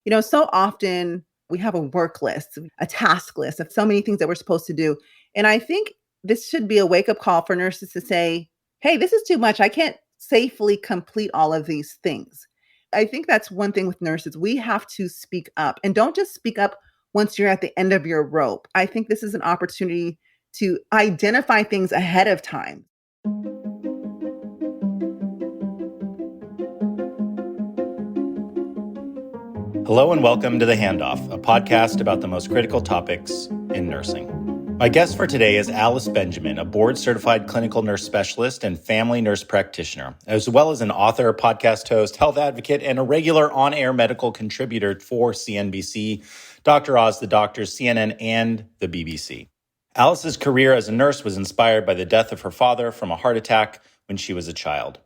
So often we have a work list, a task list of so many things that we're supposed to do. And I think this should be a wake up call for nurses to say, hey, this is too much. I can't safely complete all of these things. I think that's one thing with nurses. We have to speak up, and don't just speak up once you're at the end of your rope. I think this is an opportunity to identify things ahead of time. Hello and welcome to The Handoff, a podcast about the most critical topics in nursing. My guest for today is Alice Benjamin, a board-certified clinical nurse specialist and family nurse practitioner, as well as an author, podcast host, health advocate, and a regular on-air medical contributor for CNBC, Dr. Oz, the Doctors, CNN, and the BBC. Alice's career as a nurse was inspired by the death of her father from a heart attack when she was a child.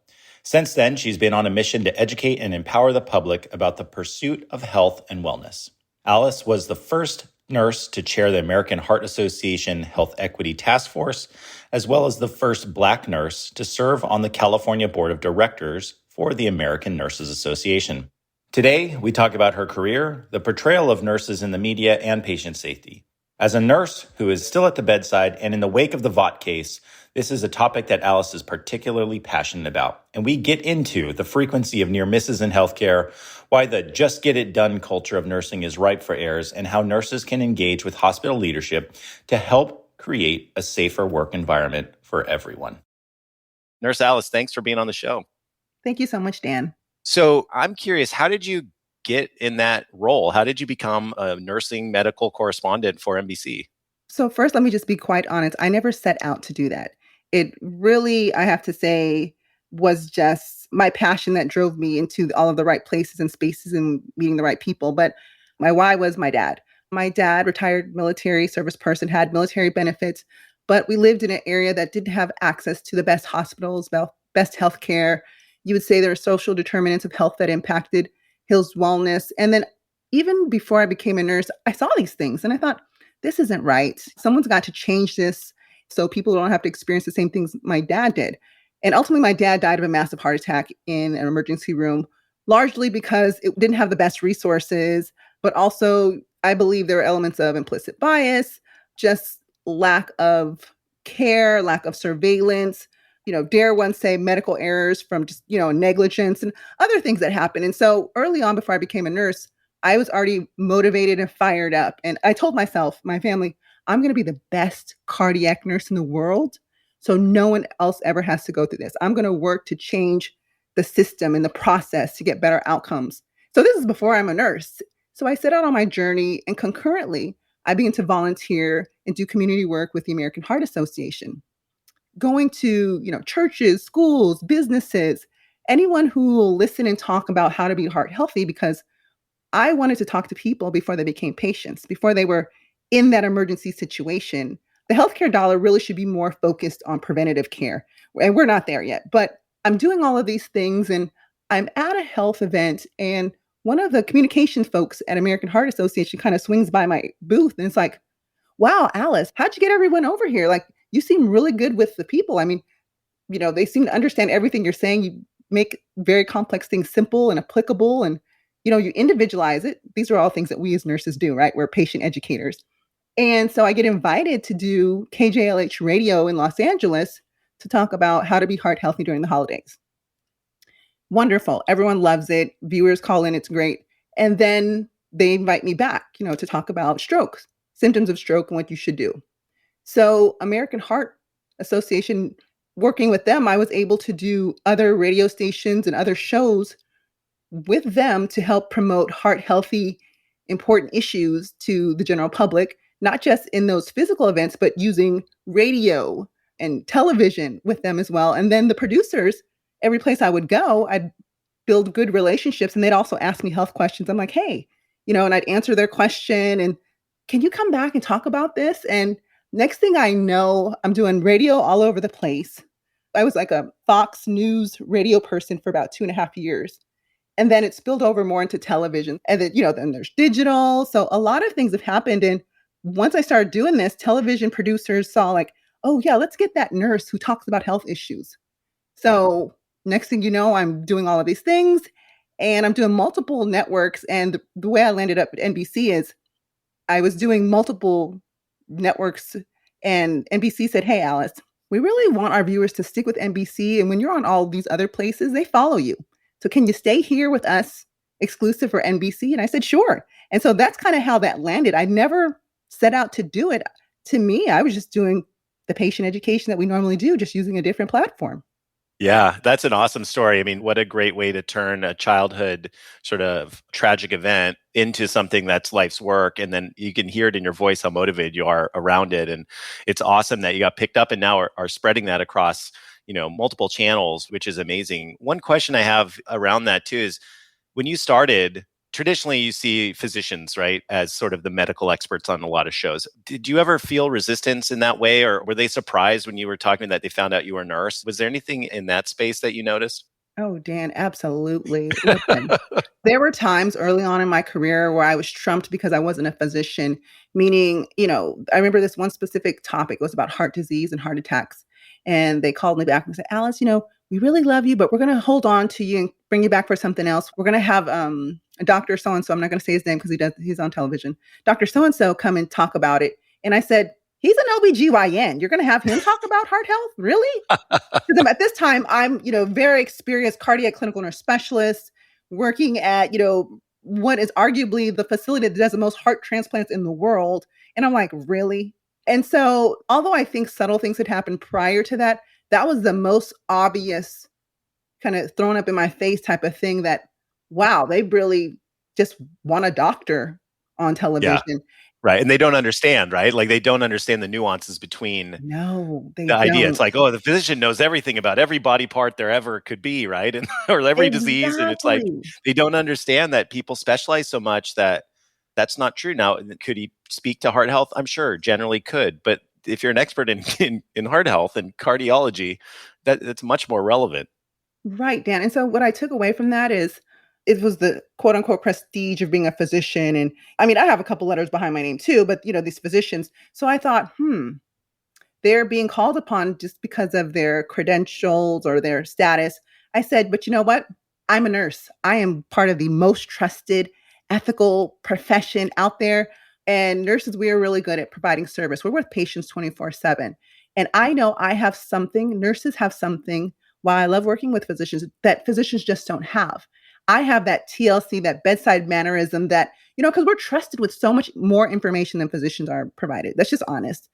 Since then, she's been on a mission to educate and empower the public about the pursuit of health and wellness. Alice was the first nurse to chair the American Heart Association Health Equity Taskforce, as well as the first Black nurse to serve on the California Board of Directors for the American Nurses Association. Today, we talk about her career, the portrayal of nurses in the media, and patient safety. As a nurse who is still at the bedside and in the wake of the Vaught case, this is a topic that Alice is particularly passionate about. And we get into the frequency of near misses in healthcare, why the just get it done culture of nursing is ripe for errors, and how nurses can engage with hospital leadership to help create a safer work environment for everyone. Nurse Alice, thanks for being on the show. Thank you so much, Dan. So I'm curious, how did you get in that role? How did you become a nursing medical correspondent for NBC? So first, let me just be quite honest. I never set out to do that. It really, I have to say, was just my passion that drove me into all of the right places and spaces and meeting the right people. But my why was my dad. My dad, retired military service person, had military benefits, but we lived in an area that didn't have access to the best hospitals, best healthcare. You would say there are social determinants of health that impacted his wellness. And then even before I became a nurse, I saw these things and I thought, this isn't right. Someone's got to change this so people don't have to experience the same things my dad did. And ultimately, my dad died of a massive heart attack in an emergency room, largely because it didn't have the best resources, but also I believe there were elements of implicit bias, just lack of care, lack of surveillance, dare one say medical errors from just, negligence and other things that happen. And so early on, before I became a nurse, I was already motivated and fired up. And I told myself, my family, I'm going to be the best cardiac nurse in the world. So no one else ever has to go through this. I'm going to work to change the system and the process to get better outcomes. So this is before I'm a nurse. So I set out on my journey, and concurrently, I began to volunteer and do community work with the American Heart Association, going to, churches, schools, businesses, anyone who will listen and talk about how to be heart healthy, because I wanted to talk to people before they became patients, before they were in that emergency situation. The healthcare dollar really should be more focused on preventative care. And we're not there yet, but I'm doing all of these things, and I'm at a health event, and one of the communications folks at American Heart Association kind of swings by my booth and it's like, wow, Alice, how'd you get everyone over here? Like, you seem really good with the people. I mean, they seem to understand everything you're saying. You make very complex things simple and applicable, and you individualize it. These are all things that we as nurses do, right? We're patient educators. And so I get invited to do KJLH radio in Los Angeles to talk about how to be heart healthy during the holidays. Wonderful. Everyone loves it. Viewers call in. It's great. And then they invite me back, to talk about strokes, symptoms of stroke, and what you should do. So American Heart Association, working with them, I was able to do other radio stations and other shows with them to help promote heart healthy, important issues to the general public, not just in those physical events, but using radio and television with them as well. And then the producers, every place I would go, I'd build good relationships, and they'd also ask me health questions. I'm like, hey, and I'd answer their question, and can you come back and talk about this? And next thing I know, I'm doing radio all over the place. I was like a Fox News radio person for about 2.5 years. And then it spilled over more into television. And then, then there's digital. So a lot of things have happened. And once I started doing this, television producers saw like, oh yeah, let's get that nurse who talks about health issues. So next thing you know, I'm doing all of these things. And I'm doing multiple networks. And the way I landed up at NBC is I was doing multiple networks, and NBC said, "Hey, Alice, we really want our viewers to stick with NBC. And when you're on all these other places, they follow you. So can you stay here with us exclusive for NBC?" And I said, "Sure." And so that's kind of how that landed. I never set out to do it. To me, I was just doing the patient education that we normally do, just using a different platform. Yeah, that's an awesome story. I mean, what a great way to turn a childhood sort of tragic event into something that's life's work. And then you can hear it in your voice how motivated you are around it. And it's awesome that you got picked up and now are spreading that across, multiple channels, which is amazing. One question I have around that too is when you started, traditionally you see physicians, right, as sort of the medical experts on a lot of shows. Did you ever feel resistance in that way, or were they surprised when you were talking that they found out you were a nurse? Was there anything in that space that you noticed? Oh, Dan, absolutely. Listen, there were times early on in my career where I was trumped because I wasn't a physician, meaning, I remember this one specific topic was about heart disease and heart attacks. And they called me back and said, "Alice, we really love you, but we're going to hold on to you and bring you back for something else. We're going to have a doctor so and so. I'm not going to say his name because he's on television. Dr. So and so come and talk about it." And I said, "He's an OBGYN. You're going to have him talk about heart health? Really?" Because at this time, I'm, very experienced cardiac clinical nurse specialist working at, what is arguably the facility that does the most heart transplants in the world. And I'm like, really? And so, although I think subtle things had happened prior to that, that was the most obvious kind of thrown up in my face type of thing that, wow, they really just want a doctor on Yeah, television. right. And they don't understand, right? Like they don't understand the nuances between No, they the idea. It's don't. like, oh, the physician knows everything about every body part there ever could be, right? And or every disease. And it's like Exactly. they don't understand that people specialize so much that that's not true. Now, could he speak to heart health? I'm sure generally could. But if you're an expert in heart health and cardiology, that's much more relevant. Right, Dan. And so what I took away from that is it was the quote unquote prestige of being a physician. And I mean, I have a couple letters behind my name too, but these physicians. So I thought, they're being called upon just because of their credentials or their status. I said, but you know what? I'm a nurse. I am part of the most trusted, ethical profession out there. And nurses, we are really good at providing service. We're with patients 24/7. And I know I have something, nurses have something, while I love working with physicians, that physicians just don't have. I have that TLC, that bedside mannerism that, because we're trusted with so much more information than physicians are provided. That's just honest.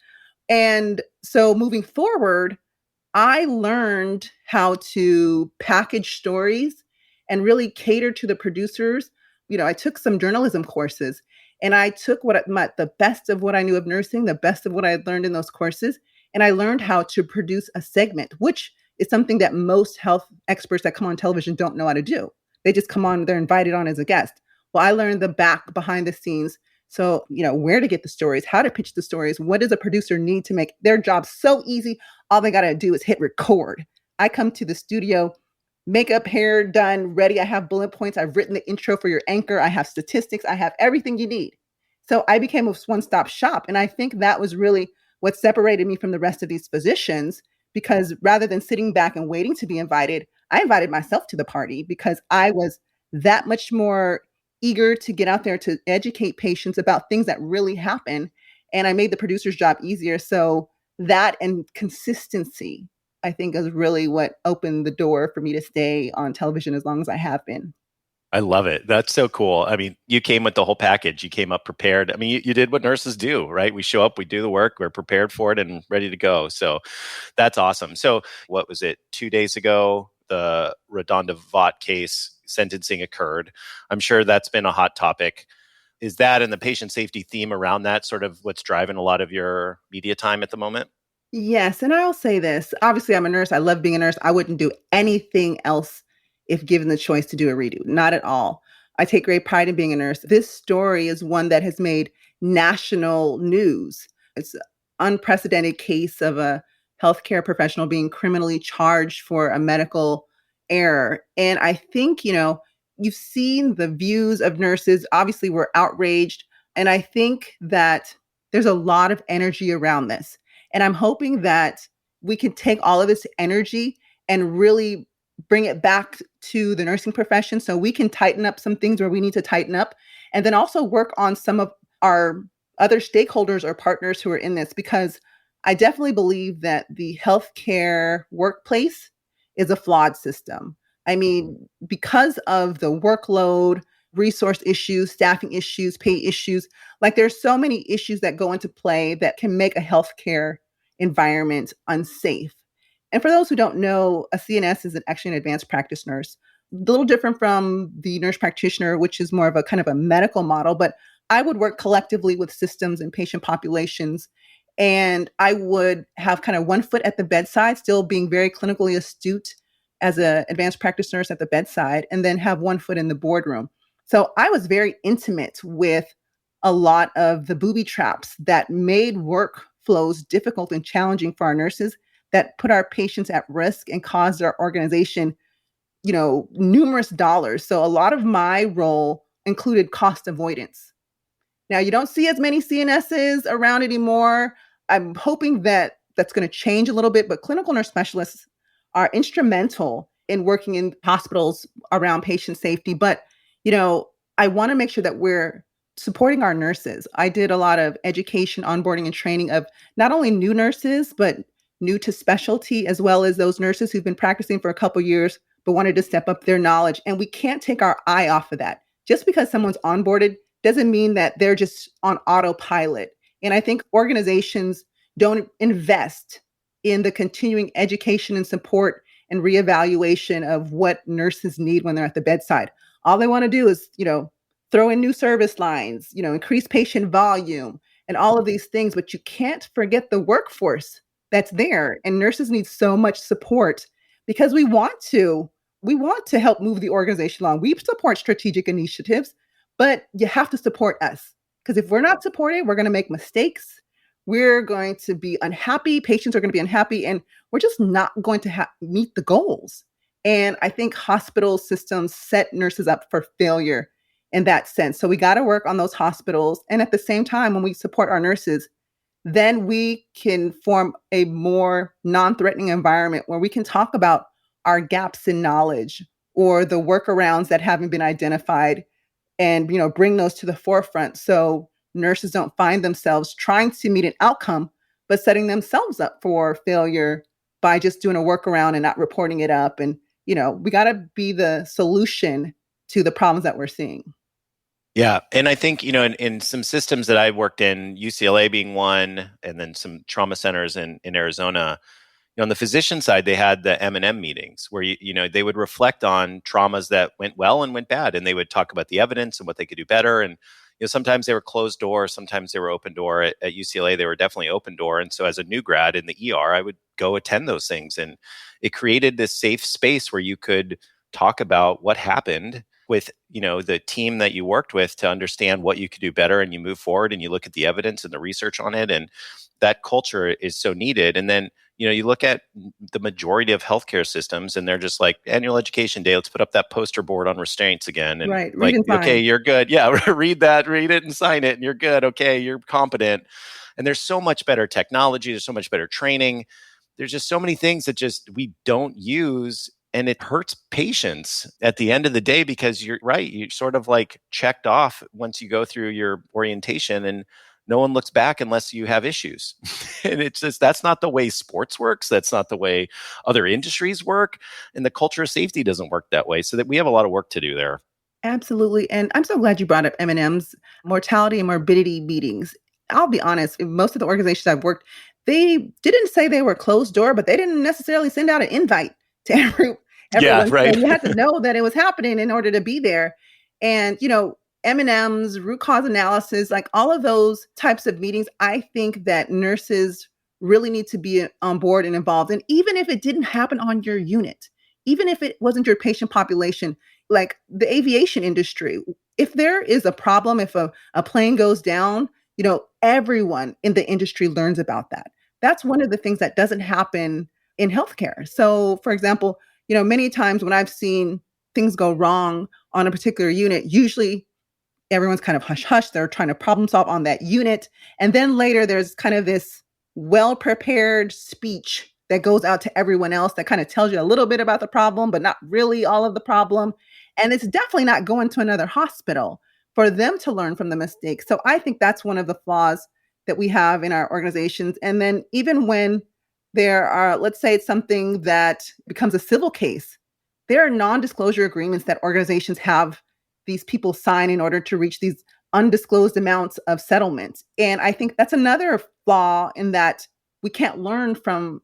And so moving forward, I learned how to package stories and really cater to the producers. I took some journalism courses and I took the best of what I knew of nursing, the best of what I had learned in those courses, and I learned how to produce a segment, which is something that most health experts that come on television don't know how to do. They just come on, they're invited on as a guest. Well, I learned the behind the scenes. So, where to get the stories, how to pitch the stories, what does a producer need to make their job so easy? All they got to do is hit record. I come to the studio, makeup, hair done, ready. I have bullet points. I've written the intro for your anchor. I have statistics. I have everything you need. So I became a one-stop shop. And I think that was really what separated me from the rest of these physicians, because rather than sitting back and waiting to be invited, I invited myself to the party because I was that much more eager to get out there to educate patients about things that really happen. And I made the producer's job easier. So that and consistency, I think, is really what opened the door for me to stay on television as long as I have been. I love it. That's so cool. I mean, you came with the whole package. You came up prepared. I mean, you did what nurses do, right? We show up, we do the work, we're prepared for it and ready to go. So that's awesome. So what was it? 2 days ago, the Redonda Vaught case sentencing occurred. I'm sure that's been a hot topic. Is that and the patient safety theme around that sort of what's driving a lot of your media time at the moment? Yes, and I'll say this. Obviously, I'm a nurse. I love being a nurse. I wouldn't do anything else if given the choice to do a redo. Not at all. I take great pride in being a nurse. This story is one that has made national news. It's an unprecedented case of a healthcare professional being criminally charged for a medical error. And I think, you've seen the views of nurses. Obviously, we're outraged. And I think that there's a lot of energy around this. And I'm hoping that we can take all of this energy and really bring it back to the nursing profession so we can tighten up some things where we need to tighten up, and then also work on some of our other stakeholders or partners who are in this, because I definitely believe that the healthcare workplace is a flawed system. I mean, because of the workload, resource issues, staffing issues, pay issues, like there's so many issues that go into play that can make a healthcare environment unsafe. And for those who don't know, a CNS is actually an advanced practice nurse. A little different from the nurse practitioner, which is more of a kind of a medical model, but I would work collectively with systems and patient populations. And I would have kind of one foot at the bedside, still being very clinically astute as an advanced practice nurse at the bedside, and then have one foot in the boardroom. So I was very intimate with a lot of the booby traps that made workflows difficult and challenging for our nurses, that put our patients at risk and caused our organization, numerous dollars. So a lot of my role included cost avoidance. Now, you don't see as many CNSs around anymore. I'm hoping that that's going to change a little bit, but clinical nurse specialists are instrumental in working in hospitals around patient safety. But, I want to make sure that we're supporting our nurses. I did a lot of education, onboarding, and training of not only new nurses, but new to specialty, as well as those nurses who've been practicing for a couple years, but wanted to step up their knowledge. And we can't take our eye off of that. Just because someone's onboarded doesn't mean that they're just on autopilot. And I think organizations don't invest in the continuing education and support and reevaluation of what nurses need when they're at the bedside. All they want to do is, throw in new service lines, increase patient volume and all of these things, but you can't forget the workforce that's there. And nurses need so much support because we want to help move the organization along. We support strategic initiatives, but you have to support us, because if we're not supported, we're going to make mistakes. We're going to be unhappy. Patients are going to be unhappy, and we're just not going to meet the goals. And I think hospital systems set nurses up for failure in that sense. So we got to work on those hospitals. And at the same time, when we support our nurses, then we can form a more non-threatening environment where we can talk about our gaps in knowledge or the workarounds that haven't been identified, and bring those to the forefront so nurses don't find themselves trying to meet an outcome but setting themselves up for failure by just doing a workaround and not reporting it up. And we got to be the solution to the problems that we're seeing. Yeah. And I think, in some systems that I worked in, UCLA being one, and then some trauma centers in Arizona, on the physician side, they had the M&M meetings where, they would reflect on traumas that went well and went bad. And they would talk about the evidence and what they could do better. And, sometimes they were closed door, sometimes they were open door. At UCLA, they were definitely open door. And so as a new grad in the ER, I would go attend those things. And it created this safe space where you could talk about what happened with, the team that you worked with to understand what you could do better. And you move forward and you look at the evidence and the research on it. And that culture is so needed. And then, you look at the majority of healthcare systems and they're just like, annual education day, let's put up that poster board on restraints again. And right. Like, okay, you're good. Yeah, read it and sign it and you're good. Okay, you're competent. And there's so much better technology. There's so much better training. There's just so many things that just we don't use. And it hurts patients at the end of the day, because you're right. You're sort of like checked off once you go through your orientation, and no one looks back unless you have issues. And it's just, that's not the way sports works. That's not the way other industries work. And the culture of safety doesn't work that way. So that we have a lot of work to do there. Absolutely. And I'm so glad you brought up M&M's mortality and morbidity meetings. I'll be honest, in most of the organizations I've worked, they didn't say they were closed door, but they didn't necessarily send out an invite to everyone. Yeah, right. So you had to know that it was happening in order to be there. And, M&Ms, root cause analysis, like all of those types of meetings, I think that nurses really need to be on board and involved. And even if it didn't happen on your unit, even if it wasn't your patient population, like the aviation industry, if there is a problem, if a plane goes down, everyone in the industry learns about that. That's one of the things that doesn't happen in healthcare. So, for example, many times when I've seen things go wrong on a particular unit, usually everyone's kind of hush hush. They're trying to problem solve on that unit. And then later there's kind of this well-prepared speech that goes out to everyone else that kind of tells you a little bit about the problem, but not really all of the problem. And it's definitely not going to another hospital for them to learn from the mistakes. So I think that's one of the flaws that we have in our organizations. And then even when there are, let's say it's something that becomes a civil case, there are non-disclosure agreements that organizations have these people sign in order to reach these undisclosed amounts of settlement. And I think that's another flaw in that we can't learn from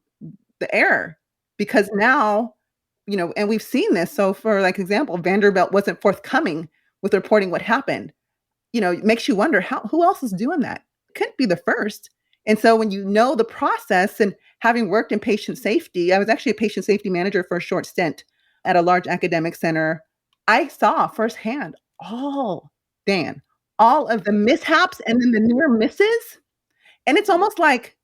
the error because now, and we've seen this. So for like example, Vanderbilt wasn't forthcoming with reporting what happened. It makes you wonder who else is doing that? Couldn't be the first. And so when you know the process and having worked in patient safety, I was actually a patient safety manager for a short stint at a large academic center. I saw firsthand Dan, all of the mishaps and then the near misses. And it's almost like,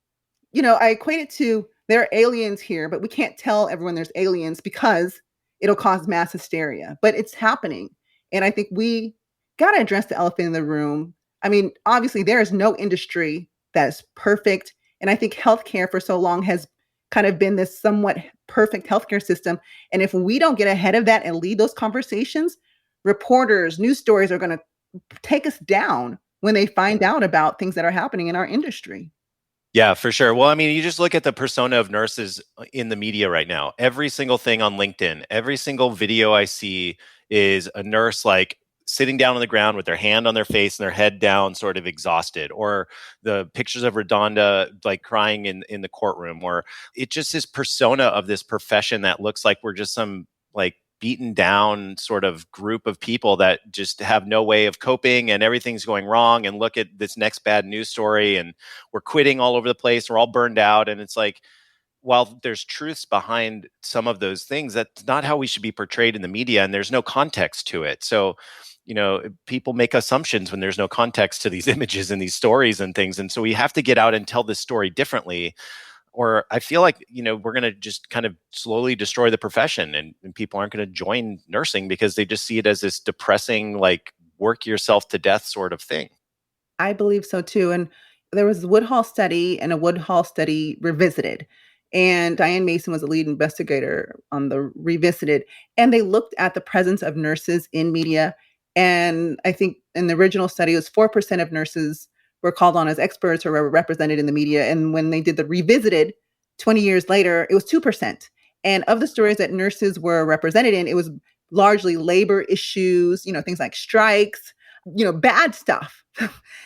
I equate it to there are aliens here, but we can't tell everyone there's aliens because it'll cause mass hysteria. But it's happening. And I think we got to address the elephant in the room. I mean, obviously, there is no industry that's perfect. And I think healthcare for so long has kind of been this somewhat perfect healthcare system. And if we don't get ahead of that and lead those conversations, reporters, news stories are going to take us down when they find out about things that are happening in our industry. Yeah, for sure. Well, I mean, you just look at the persona of nurses in the media right now. Every single thing on LinkedIn, every single video I see is a nurse like sitting down on the ground with their hand on their face and their head down, sort of exhausted, or the pictures of Redonda like crying in the courtroom, or it just is persona of this profession that looks like we're just some like beaten down sort of group of people that just have no way of coping and everything's going wrong, and look at this next bad news story and we're quitting all over the place. We're all burned out. And it's like, while there's truths behind some of those things, that's not how we should be portrayed in the media. And there's no context to it. So, people make assumptions when there's no context to these images and these stories and things. And so we have to get out and tell this story differently, or I feel like, we're going to just kind of slowly destroy the profession, and people aren't going to join nursing because they just see it as this depressing, like work yourself to death sort of thing. I believe so too. And there was a Woodhull study and a Woodhull study revisited. And Diane Mason was the lead investigator on the revisited. And they looked at the presence of nurses in media. And I think in the original study, it was 4% of nurses were called on as experts or were represented in the media. And when they did the revisited 20 years later, it was 2%. And of the stories that nurses were represented in, it was largely labor issues, things like strikes, bad stuff.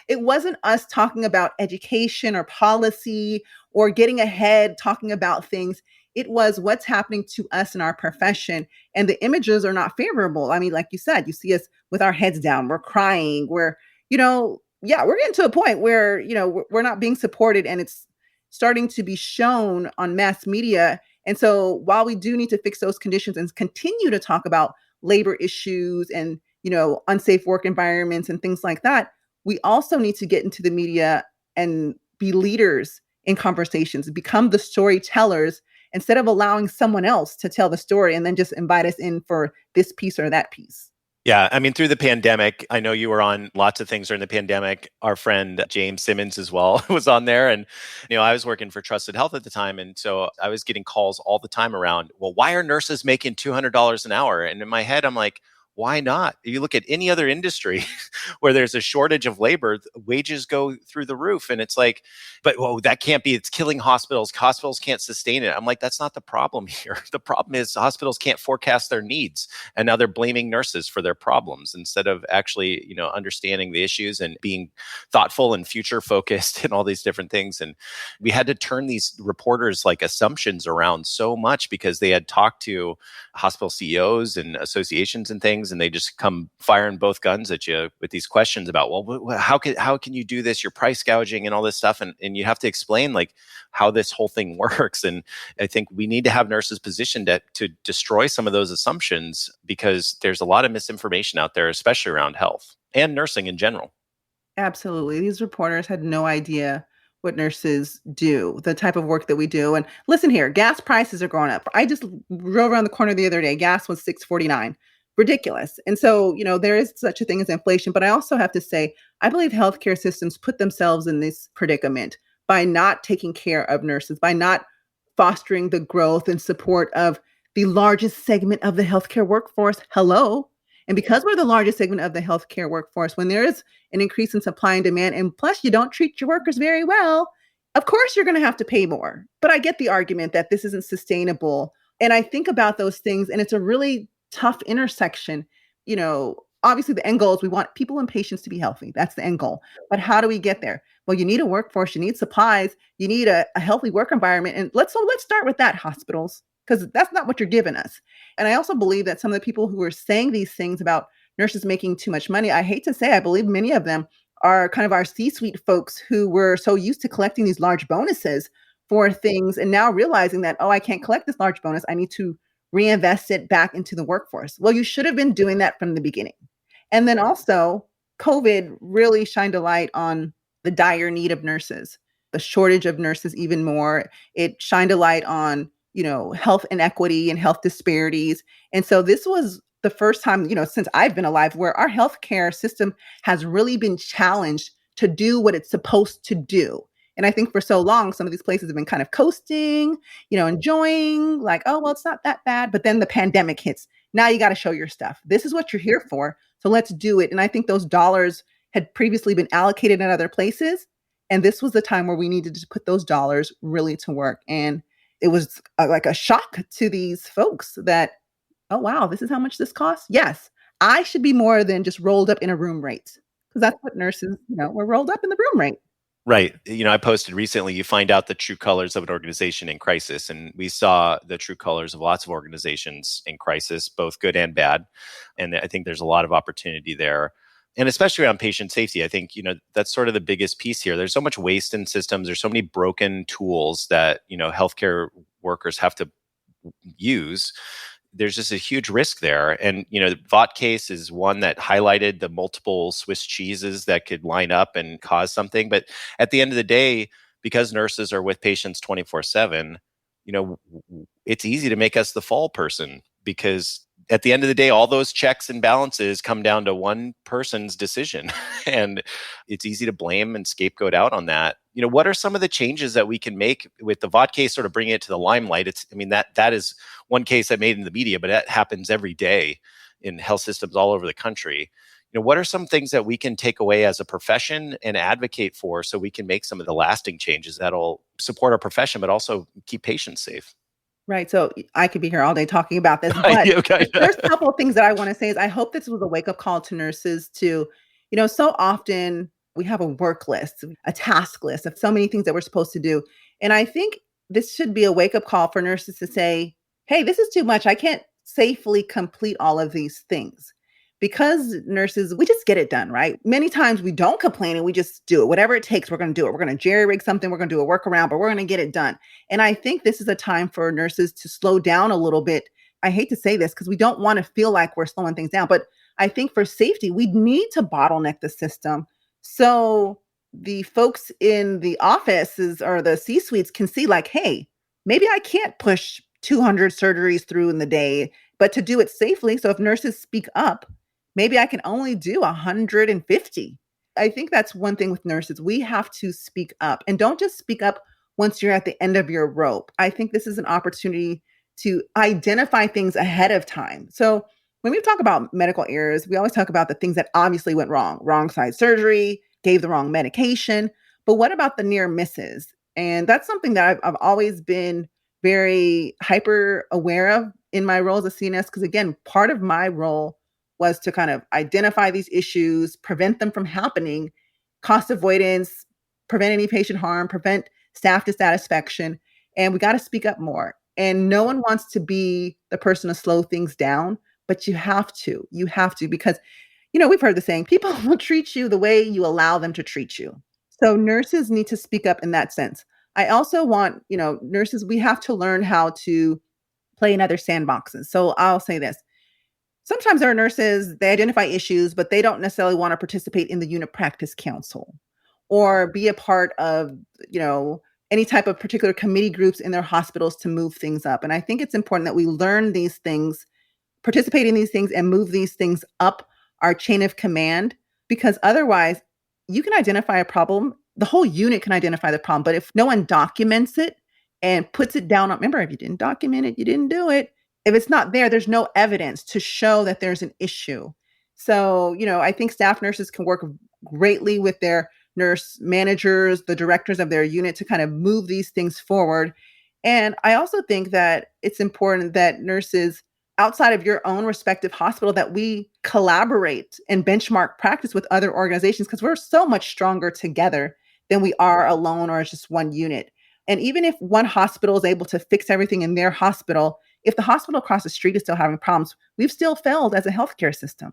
It wasn't us talking about education or policy or getting ahead, talking about things. It was what's happening to us in our profession. And the images are not favorable. I mean, like you said, you see us with our heads down, we're crying, we're getting to a point where, we're not being supported, and it's starting to be shown on mass media. And so while we do need to fix those conditions and continue to talk about labor issues and, unsafe work environments and things like that, we also need to get into the media and be leaders in conversations, become the storytellers instead of allowing someone else to tell the story and then just invite us in for this piece or that piece. Yeah, I mean, through the pandemic, I know you were on lots of things during the pandemic. Our friend James Simmons as well was on there. And, I was working for Trusted Health at the time. And so I was getting calls all the time around, well, why are nurses making $200 an hour? And in my head, I'm like, why not? If you look at any other industry where there's a shortage of labor, wages go through the roof. And it's like, but that can't be, it's killing hospitals. Hospitals can't sustain it. I'm like, that's not the problem here. The problem is hospitals can't forecast their needs. And now they're blaming nurses for their problems instead of actually, understanding the issues and being thoughtful and future focused and all these different things. And we had to turn these reporters like assumptions around so much because they had talked to hospital CEOs and associations and things, and they just come firing both guns at you with these questions about, well, how can you do this? You're price gouging and all this stuff. And you have to explain like how this whole thing works. And I think we need to have nurses positioned to destroy some of those assumptions, because there's a lot of misinformation out there, especially around health and nursing in general. Absolutely. These reporters had no idea what nurses do, the type of work that we do. And listen here, gas prices are going up. I just drove around the corner the other day. Gas was $6.49. Ridiculous. And so, there is such a thing as inflation. But I also have to say, I believe healthcare systems put themselves in this predicament by not taking care of nurses, by not fostering the growth and support of the largest segment of the healthcare workforce. Hello. And because we're the largest segment of the healthcare workforce, when there is an increase in supply and demand, and plus you don't treat your workers very well, of course you're going to have to pay more. But I get the argument that this isn't sustainable. And I think about those things, and it's a really tough intersection. Obviously the end goal is we want people and patients to be healthy. That's the end goal. But how do we get there? Well, you need a workforce, you need supplies, you need a healthy work environment. And let's start with that, hospitals, because that's not what you're giving us. And I also believe that some of the people who are saying these things about nurses making too much money, I hate to say, I believe many of them are kind of our C-suite folks who were so used to collecting these large bonuses for things and now realizing that, oh, I can't collect this large bonus. I need to reinvest it back into the workforce. Well, you should have been doing that from the beginning. And then also, COVID really shined a light on the dire need of nurses, the shortage of nurses even more. It shined a light on, health inequity and health disparities. And so this was the first time, since I've been alive, where our healthcare system has really been challenged to do what it's supposed to do. And I think for so long, some of these places have been kind of coasting, enjoying like, oh, well, it's not that bad. But then the pandemic hits. Now you got to show your stuff. This is what you're here for. So let's do it. And I think those dollars had previously been allocated in other places. And this was the time where we needed to put those dollars really to work. And it was like a shock to these folks that, oh, wow, this is how much this costs. Yes, I should be more than just rolled up in a room rate, because that's what nurses, we're rolled up in the room rate. Right. I posted recently, you find out the true colors of an organization in crisis. And we saw the true colors of lots of organizations in crisis, both good and bad. And I think there's a lot of opportunity there. And especially around patient safety, I think, that's sort of the biggest piece here. There's so much waste in systems. There's so many broken tools that, healthcare workers have to use. There's just a huge risk there. And, the Vaught case is one that highlighted the multiple Swiss cheeses that could line up and cause something. But at the end of the day, because nurses are with patients 24/7, it's easy to make us the fall person, because at the end of the day, all those checks and balances come down to one person's decision. And it's easy to blame and scapegoat out on that. What are some of the changes that we can make with the Vaught case, sort of bringing it to the limelight? That is one case that made in the media, but that happens every day in health systems all over the country. What are some things that we can take away as a profession and advocate for, so we can make some of the lasting changes that'll support our profession, but also keep patients safe? Right. So I could be here all day talking about this, but Okay. there's a couple of things that I want to say is I hope this was a wake-up call to nurses to, so often we have a work list, a task list of so many things that we're supposed to do. And I think this should be a wake-up call for nurses to say, hey, this is too much. I can't safely complete all of these things. Because nurses, we just get it done, right? Many times we don't complain and we just do it. Whatever it takes, we're going to do it. We're going to jerry-rig something. We're going to do a workaround, but we're going to get it done. And I think this is a time for nurses to slow down a little bit. I hate to say this because we don't want to feel like we're slowing things down, but I think for safety, we need to bottleneck the system so the folks in the offices or the C-suites can see like, hey, maybe I can't push 200 surgeries through in the day, but to do it safely. So if nurses speak up, maybe I can only do 150. I think that's one thing with nurses. We have to speak up, and don't just speak up once you're at the end of your rope. I think this is an opportunity to identify things ahead of time. So when we talk about medical errors, we always talk about the things that obviously went wrong. Wrong side surgery, gave the wrong medication. But what about the near misses? And that's something that I've always been very hyper aware of in my role as a CNS, because again, part of my role was to kind of identify these issues, prevent them from happening, cost avoidance, prevent any patient harm, prevent staff dissatisfaction. And we got to speak up more. And no one wants to be the person to slow things down, but you have to. You have to, because, we've heard the saying, people will treat you the way you allow them to treat you. So nurses need to speak up in that sense. I also want, nurses, we have to learn how to play in other sandboxes. So I'll say this. Sometimes our nurses, they identify issues, but they don't necessarily want to participate in the unit practice council or be a part of, any type of particular committee groups in their hospitals to move things up. And I think it's important that we learn these things, participate in these things, and move these things up our chain of command, because otherwise you can identify a problem. The whole unit can identify the problem, but if no one documents it, and puts it down on, remember, if you didn't document it, you didn't do it. If it's not there, there's no evidence to show that there's an issue. So, I think staff nurses can work greatly with their nurse managers, the directors of their unit, to kind of move these things forward. And I also think that it's important that nurses outside of your own respective hospital, that we collaborate and benchmark practice with other organizations, because we're so much stronger together than we are alone or as just one unit. And even if one hospital is able to fix everything in their hospital, if the hospital across the street is still having problems, we've still failed as a healthcare system.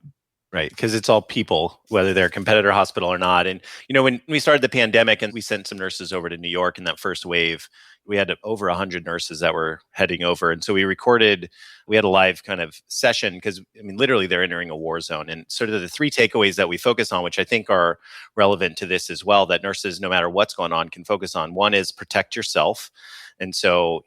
Right, because it's all people, whether they're a competitor hospital or not. And, when we started the pandemic and we sent some nurses over to New York in that first wave, we had over 100 nurses that were heading over. And so we had a live kind of session because, literally they're entering a war zone. And sort of the three takeaways that we focus on, which I think are relevant to this as well, that nurses, no matter what's going on, can focus on. One is protect yourself. And so,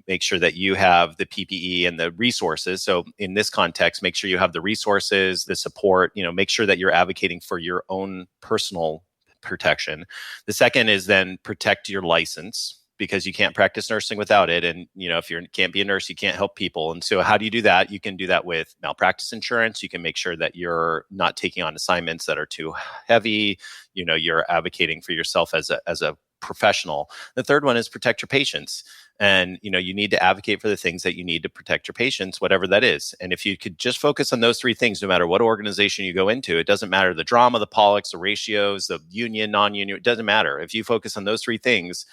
make sure that you have the PPE and the resources. So in this context, make sure you have the resources, the support, make sure that you're advocating for your own personal protection. The second is then protect your license, because you can't practice nursing without it. And, if you can't be a nurse, you can't help people. And so how do you do that? You can do that with malpractice insurance. You can make sure that you're not taking on assignments that are too heavy. You're advocating for yourself as a professional. The third one is protect your patients. And, you need to advocate for the things that you need to protect your patients, whatever that is. And if you could just focus on those three things, no matter what organization you go into, it doesn't matter the drama, the politics, the ratios, the union, non-union, it doesn't matter. If you focus on those three things,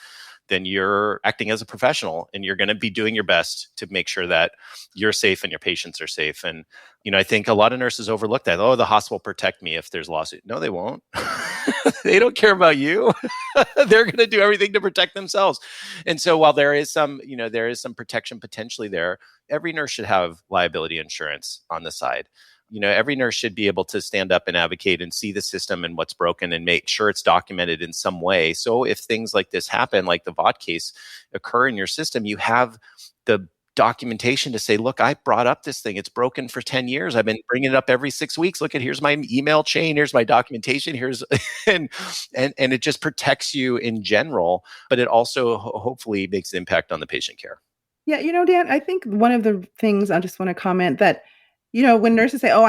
then you're acting as a professional and you're going to be doing your best to make sure that you're safe and your patients are safe. And, I think a lot of nurses overlook that. Oh, the hospital will protect me if there's a lawsuit. No, they won't. They don't care about you. They're going to do everything to protect themselves. And so while there is some protection potentially there, every nurse should have liability insurance on the side. Every nurse should be able to stand up and advocate and see the system and what's broken and make sure it's documented in some way. So if things like this happen, like the Vaught case occur in your system, you have the documentation to say, look, I brought up this thing. It's broken for 10 years. I've been bringing it up every 6 weeks. Look, here's my email chain. Here's my documentation. And it just protects you in general, but it also hopefully makes an impact on the patient care. Yeah. Dan, I think one of the things I just want to comment that, when nurses say, oh,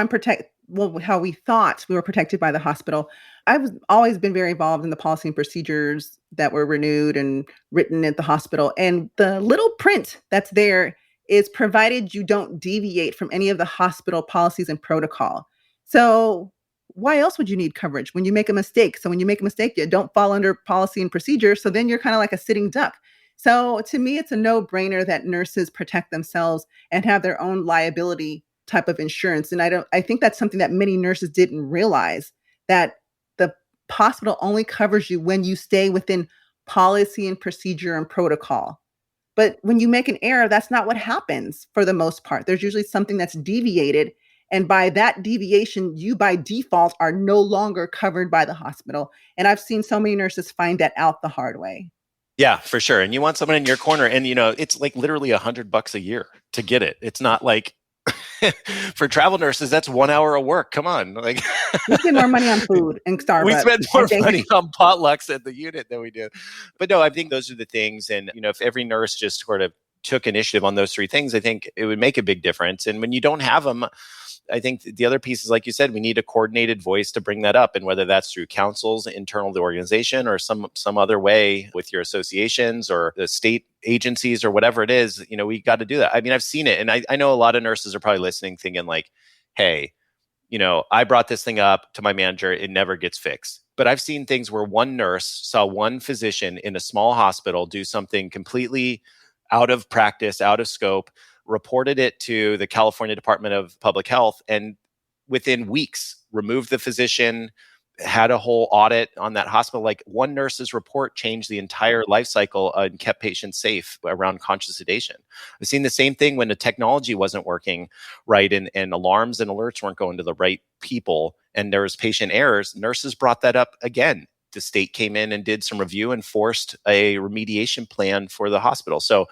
how we thought we were protected by the hospital. I've always been very involved in the policy and procedures that were renewed and written at the hospital. And the little print that's there is provided you don't deviate from any of the hospital policies and protocol. So why else would you need coverage when you make a mistake? So when you make a mistake, you don't fall under policy and procedure. So then you're kind of like a sitting duck. So to me, it's a no-brainer that nurses protect themselves and have their own liability type of insurance. And I think that's something that many nurses didn't realize, that the hospital only covers you when you stay within policy and procedure and protocol. But when you make an error, that's not what happens for the most part. There's usually something that's deviated. And by that deviation, you by default are no longer covered by the hospital. And I've seen so many nurses find that out the hard way. Yeah, for sure. And you want someone in your corner, and it's like literally $100 a year to get it. It's not like for travel nurses, that's 1 hour of work. Come on. Like we spend more money on food and Starbucks. We spend more money on potlucks at the unit than we do. But no, I think those are the things. And, if every nurse just sort of took initiative on those three things, I think it would make a big difference. And when you don't have them, I think the other piece is, like you said, we need a coordinated voice to bring that up. And whether that's through councils internal to the organization or some other way with your associations or the state agencies or whatever it is, we got to do that. I've seen it. And I know a lot of nurses are probably listening thinking like, hey, I brought this thing up to my manager. It never gets fixed. But I've seen things where one nurse saw one physician in a small hospital do something completely out of practice, out of scope, reported it to the California Department of Public Health, and within weeks removed the physician, had a whole audit on that hospital. Like one nurse's report changed the entire life cycle and kept patients safe around conscious sedation. I've seen the same thing when the technology wasn't working right and alarms and alerts weren't going to the right people and there was patient errors. Nurses brought that up again. The state came in and did some review and forced a remediation plan for the hospital. So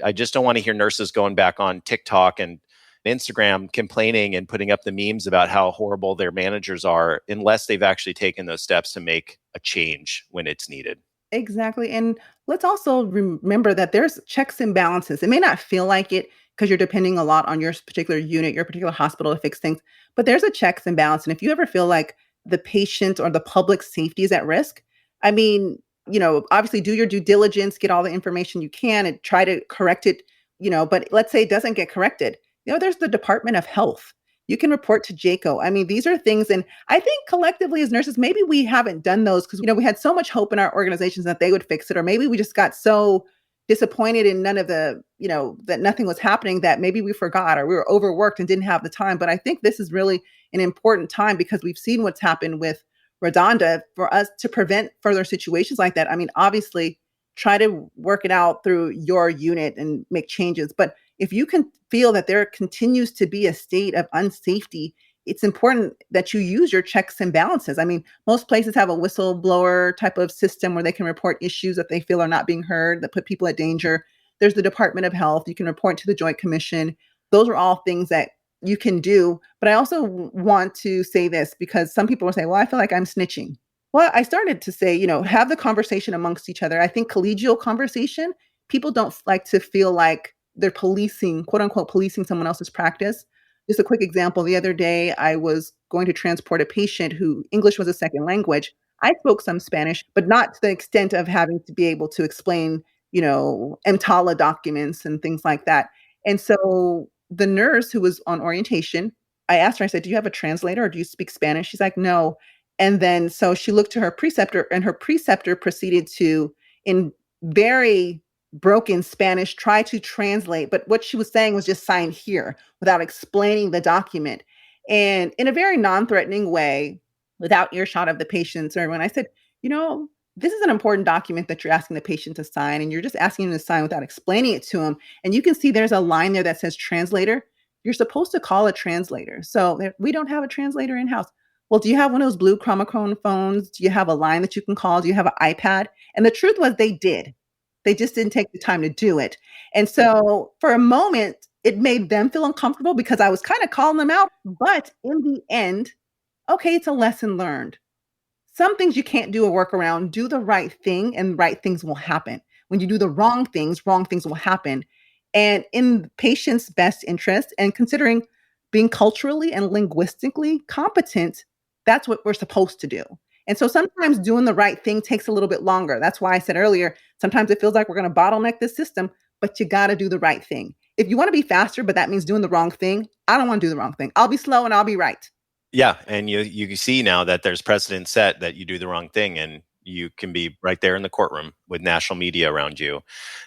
I just don't want to hear nurses going back on TikTok and Instagram complaining and putting up the memes about how horrible their managers are unless they've actually taken those steps to make a change when it's needed. Exactly. And let's also remember that there's checks and balances. It may not feel like it because you're depending a lot on your particular unit, your particular hospital to fix things, but there's a checks and balance. And if you ever feel like the patient or the public safety is at risk, I mean, obviously do your due diligence, get all the information you can and try to correct it, but let's say it doesn't get corrected. There's the Department of Health. You can report to JACO. I mean, these are things, and I think collectively as nurses, maybe we haven't done those because, we had so much hope in our organizations that they would fix it, or maybe we just got so disappointed in none of the, that nothing was happening that maybe we forgot or we were overworked and didn't have the time. But I think this is really an important time because we've seen what's happened with Redonda for us to prevent further situations like that. I mean, obviously, try to work it out through your unit and make changes. But if you can feel that there continues to be a state of unsafety, it's important that you use your checks and balances. I mean, most places have a whistleblower type of system where they can report issues that they feel are not being heard, that put people at danger. There's the Department of Health. You can report to the Joint Commission. Those are all things that you can do. But I also want to say this because some people will say, well, I feel like I'm snitching. Well, I started to say, have the conversation amongst each other. I think collegial conversation, people don't like to feel like they're policing, quote unquote, policing someone else's practice. Just a quick example. The other day, I was going to transport a patient who English was a second language. I spoke some Spanish, but not to the extent of having to be able to explain, EMTALA documents and things like that. And so the nurse who was on orientation, I asked her, I said, do you have a translator or do you speak Spanish? She's like, no. And then so she looked to her preceptor and her preceptor proceeded to, in very broken Spanish, try to translate. But what she was saying was just sign here without explaining the document. And in a very non-threatening way, without earshot of the patients or everyone, I said, this is an important document that you're asking the patient to sign, and you're just asking him to sign without explaining it to him. And you can see there's a line there that says translator. You're supposed to call a translator. So we don't have a translator in-house. Well, do you have one of those blue Chromacone phones? Do you have a line that you can call? Do you have an iPad? And the truth was they did. They just didn't take the time to do it. And so for a moment, it made them feel uncomfortable because I was kind of calling them out. But in the end, okay, it's a lesson learned. Some things you can't do a workaround. Do the right thing and right things will happen. When you do the wrong things will happen. And in the patient's best interest and considering being culturally and linguistically competent, that's what we're supposed to do. And so sometimes doing the right thing takes a little bit longer. That's why I said earlier, sometimes it feels like we're going to bottleneck this system, but you got to do the right thing. If you want to be faster, but that means doing the wrong thing, I don't want to do the wrong thing. I'll be slow and I'll be right. Yeah. And you see now that there's precedent set that you do the wrong thing and you can be right there in the courtroom with national media around you.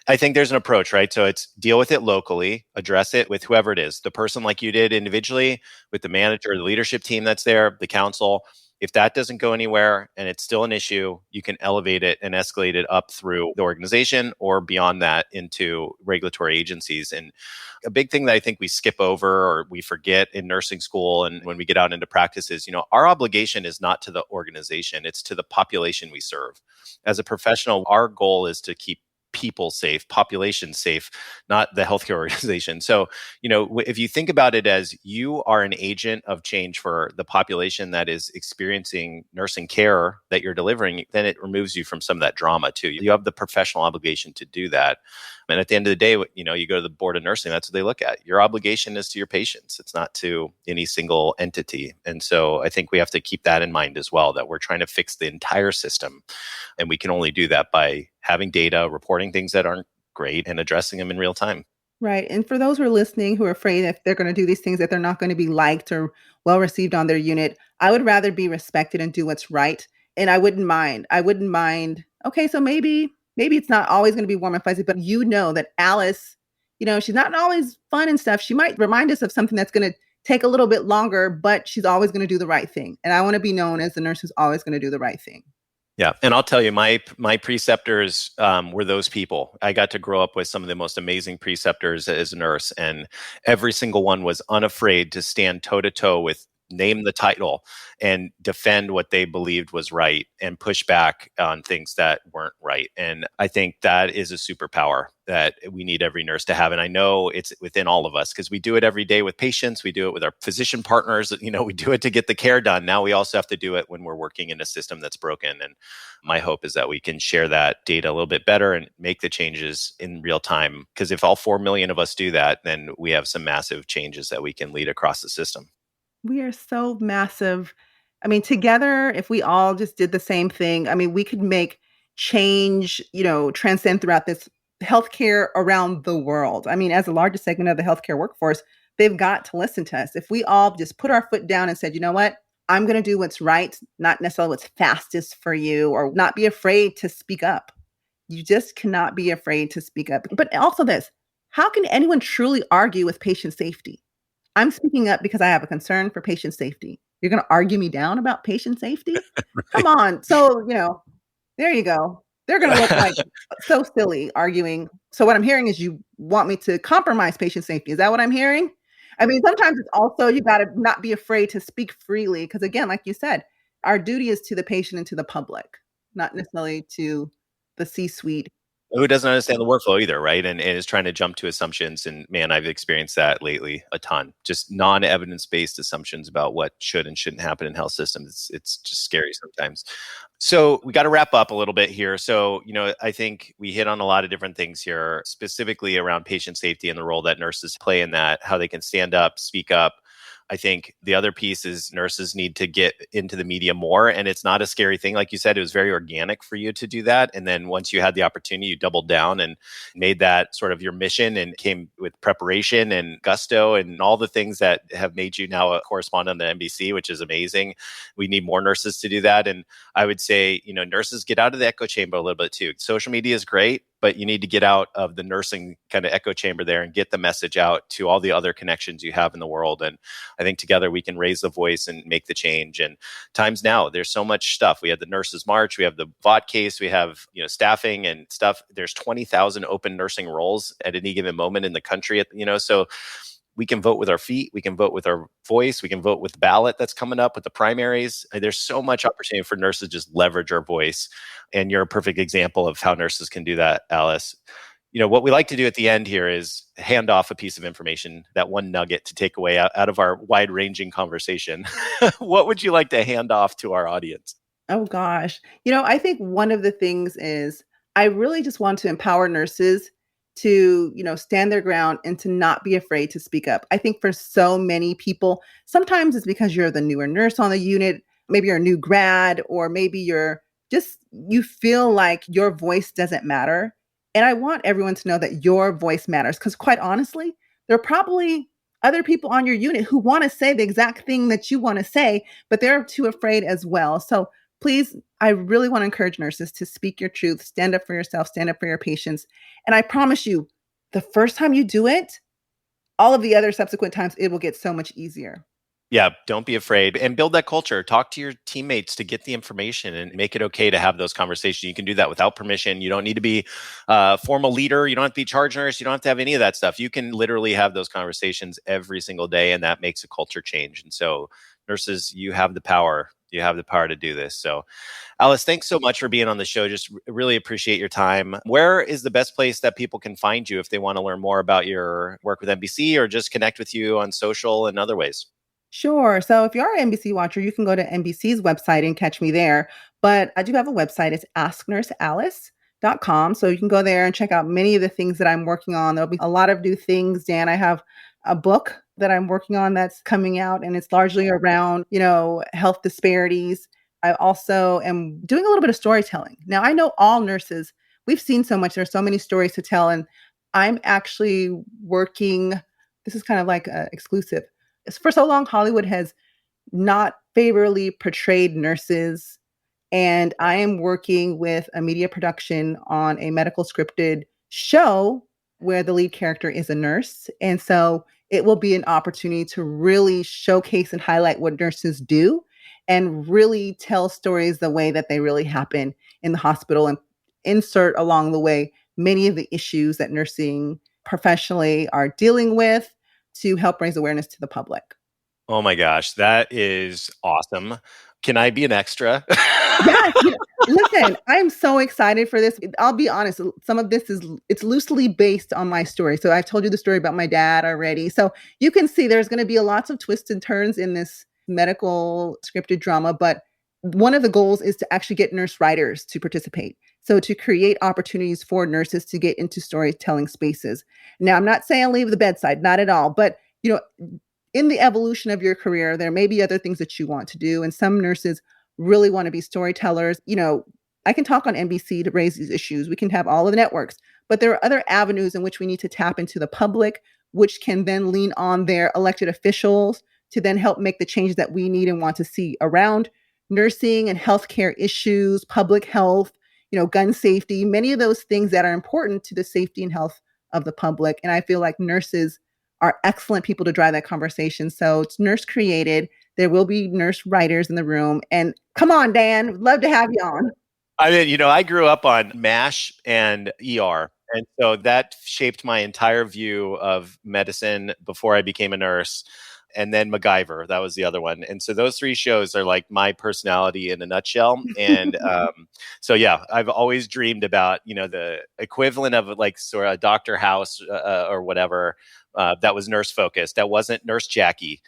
I think there's an approach, right? So it's deal with it locally, address it with whoever it is, the person like you did individually, with the manager, the leadership team that's there, the council. If that doesn't go anywhere and it's still an issue, you can elevate it and escalate it up through the organization or beyond that into regulatory agencies. And a big thing that I think we skip over or we forget in nursing school and when we get out into practice is, our obligation is not to the organization, it's to the population we serve. As a professional, our goal is to keep people safe, population safe, not the healthcare organization. So, if you think about it as you are an agent of change for the population that is experiencing nursing care that you're delivering, then it removes you from some of that drama too. You have the professional obligation to do that. And at the end of the day, you go to the board of nursing, that's what they look at. Your obligation is to your patients. It's not to any single entity. And so I think we have to keep that in mind as well, that we're trying to fix the entire system. And we can only do that by having data, reporting things that aren't great and addressing them in real time. Right. And for those who are listening who are afraid if they're going to do these things that they're not going to be liked or well received on their unit, I would rather be respected and do what's right. And I wouldn't mind. Okay, so maybe it's not always going to be warm and fuzzy, but that Alice, she's not always fun and stuff. She might remind us of something that's going to take a little bit longer, but she's always going to do the right thing. And I want to be known as the nurse who's always going to do the right thing. Yeah. And I'll tell you, my preceptors were those people. I got to grow up with some of the most amazing preceptors as a nurse, and every single one was unafraid to stand toe to toe with name the title and defend what they believed was right and push back on things that weren't right. And I think that is a superpower that we need every nurse to have. And I know it's within all of us because we do it every day with patients. We do it with our physician partners. We do it to get the care done. Now we also have to do it when we're working in a system that's broken. And my hope is that we can share that data a little bit better and make the changes in real time. Because if all 4 million of us do that, then we have some massive changes that we can lead across the system. We are so massive. I mean, together, if we all just did the same thing, I mean, we could make change, transcend throughout this healthcare around the world. I mean, as the largest segment of the healthcare workforce, they've got to listen to us. If we all just put our foot down and said, you know what, I'm going to do what's right, not necessarily what's fastest for you, or not be afraid to speak up. You just cannot be afraid to speak up. But also this, how can anyone truly argue with patient safety? I'm speaking up because I have a concern for patient safety. You're going to argue me down about patient safety? Come on. So, there you go. They're going to look like so silly arguing. So what I'm hearing is you want me to compromise patient safety. Is that what I'm hearing? I mean, sometimes it's also you got to not be afraid to speak freely because, again, like you said, our duty is to the patient and to the public, not necessarily to the C-suite. Who doesn't understand the workflow either, right? And is trying to jump to assumptions. And man, I've experienced that lately a ton. Just non-evidence-based assumptions about what should and shouldn't happen in health systems. It's just scary sometimes. So we got to wrap up a little bit here. So, I think we hit on a lot of different things here, specifically around patient safety and the role that nurses play in that, how they can stand up, speak up. I think the other piece is nurses need to get into the media more. And it's not a scary thing. Like you said, it was very organic for you to do that. And then once you had the opportunity, you doubled down and made that sort of your mission and came with preparation and gusto and all the things that have made you now a correspondent on the NBC, which is amazing. We need more nurses to do that. And I would say, nurses get out of the echo chamber a little bit too. Social media is great, but you need to get out of the nursing kind of echo chamber there and get the message out to all the other connections you have in the world. And I think together we can raise the voice and make the change. And times now, there's so much stuff. We have the Nurses March, we have the Vaught case, we have staffing and stuff. There's 20,000 open nursing roles at any given moment in the country. So we can vote with our feet, we can vote with our voice, we can vote with the ballot that's coming up with the primaries. There's so much opportunity for nurses to just leverage our voice. And you're a perfect example of how nurses can do that, Alice. What we like to do at the end here is hand off a piece of information, that one nugget to take away out of our wide-ranging conversation. What would you like to hand off to our audience? Oh, gosh. I think one of the things is I really just want to empower nurses to, stand their ground and to not be afraid to speak up. I think for so many people, sometimes it's because you're the newer nurse on the unit, maybe you're a new grad, or maybe you feel like your voice doesn't matter. And I want everyone to know that your voice matters because quite honestly, there are probably other people on your unit who want to say the exact thing that you want to say, but they're too afraid as well. So please, I really want to encourage nurses to speak your truth, stand up for yourself, stand up for your patients. And I promise you, the first time you do it, all of the other subsequent times, it will get so much easier. Yeah, don't be afraid and build that culture. Talk to your teammates to get the information and make it okay to have those conversations. You can do that without permission. You don't need to be a formal leader. You don't have to be charge nurse. You don't have to have any of that stuff. You can literally have those conversations every single day, and that makes a culture change. And so nurses, you have the power. You have the power to do this. So Alice, thanks so much for being on the show. Just really appreciate your time. Where is the best place that people can find you if they want to learn more about your work with NBC or just connect with you on social and other ways? Sure. So if you are an NBC watcher, you can go to NBC's website and catch me there. But I do have a website. It's asknursealice.com. So you can go there and check out many of the things that I'm working on. There'll be a lot of new things, Dan. I have a book that I'm working on that's coming out, and it's largely around, health disparities. I also am doing a little bit of storytelling. Now, I know all nurses, we've seen so much. There's so many stories to tell. And I'm actually working, this is kind of like exclusive. For so long, Hollywood has not favorably portrayed nurses. And I am working with a media production on a medical scripted show where the lead character is a nurse. And so it will be an opportunity to really showcase and highlight what nurses do and really tell stories the way that they really happen in the hospital and insert along the way many of the issues that nursing professionally are dealing with to help raise awareness to the public. Oh my gosh, that is awesome. Can I be an extra? Yes, listen, I'm so excited for this. I'll be honest, some of this it's loosely based on my story. So I've told you the story about my dad already. So you can see there's going to be lots of twists and turns in this medical scripted drama, but one of the goals is to actually get nurse writers to participate. So to create opportunities for nurses to get into storytelling spaces. Now, I'm not saying leave the bedside, not at all, but in the evolution of your career, there may be other things that you want to do. And some nurses really want to be storytellers. I can talk on NBC to raise these issues. We can have all of the networks, but there are other avenues in which we need to tap into the public, which can then lean on their elected officials to then help make the changes that we need and want to see around nursing and healthcare issues, public health, gun safety, many of those things that are important to the safety and health of the public. And I feel like nurses are excellent people to drive that conversation. So it's nurse created. There will be nurse writers in the room. And come on, Dan, love to have you on. I mean, I grew up on MASH and ER. And so that shaped my entire view of medicine before I became a nurse. And then MacGyver, that was the other one. And so those three shows are like my personality in a nutshell. And so, yeah, I've always dreamed about, the equivalent of like sort of Dr. House or whatever. That was nurse focused. That wasn't Nurse Jackie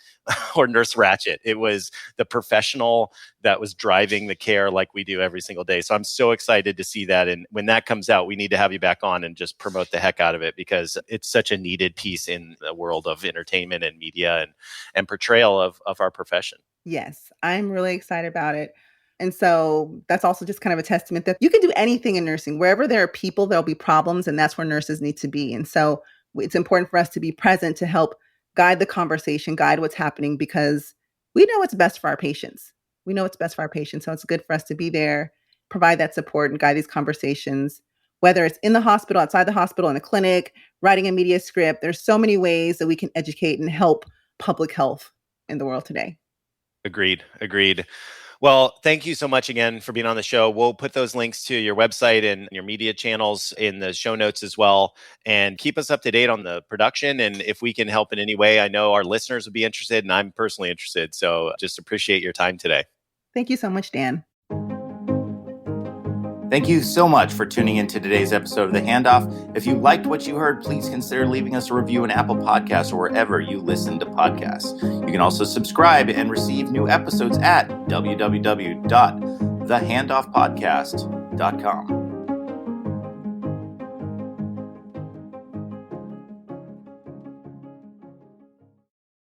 or Nurse Ratchet. It was the professional that was driving the care like we do every single day. So I'm so excited to see that. And when that comes out, we need to have you back on and just promote the heck out of it, because it's such a needed piece in the world of entertainment and media and portrayal of our profession. Yes, I'm really excited about it. And so that's also just kind of a testament that you can do anything in nursing. Wherever there are people, there'll be problems, and that's where nurses need to be. And so it's important for us to be present to help guide the conversation, guide what's happening, because we know what's best for our patients. We know what's best for our patients. So it's good for us to be there, provide that support, and guide these conversations, whether it's in the hospital, outside the hospital, in a clinic, writing a media script. There's so many ways that we can educate and help public health in the world today. Agreed. Well, thank you so much again for being on the show. We'll put those links to your website and your media channels in the show notes as well. And keep us up to date on the production. And if we can help in any way, I know our listeners would be interested, and I'm personally interested. So just appreciate your time today. Thank you so much, Dan. Thank you so much for tuning into today's episode of The Handoff. If you liked what you heard, please consider leaving us a review in Apple Podcasts or wherever you listen to podcasts. You can also subscribe and receive new episodes at www.thehandoffpodcast.com.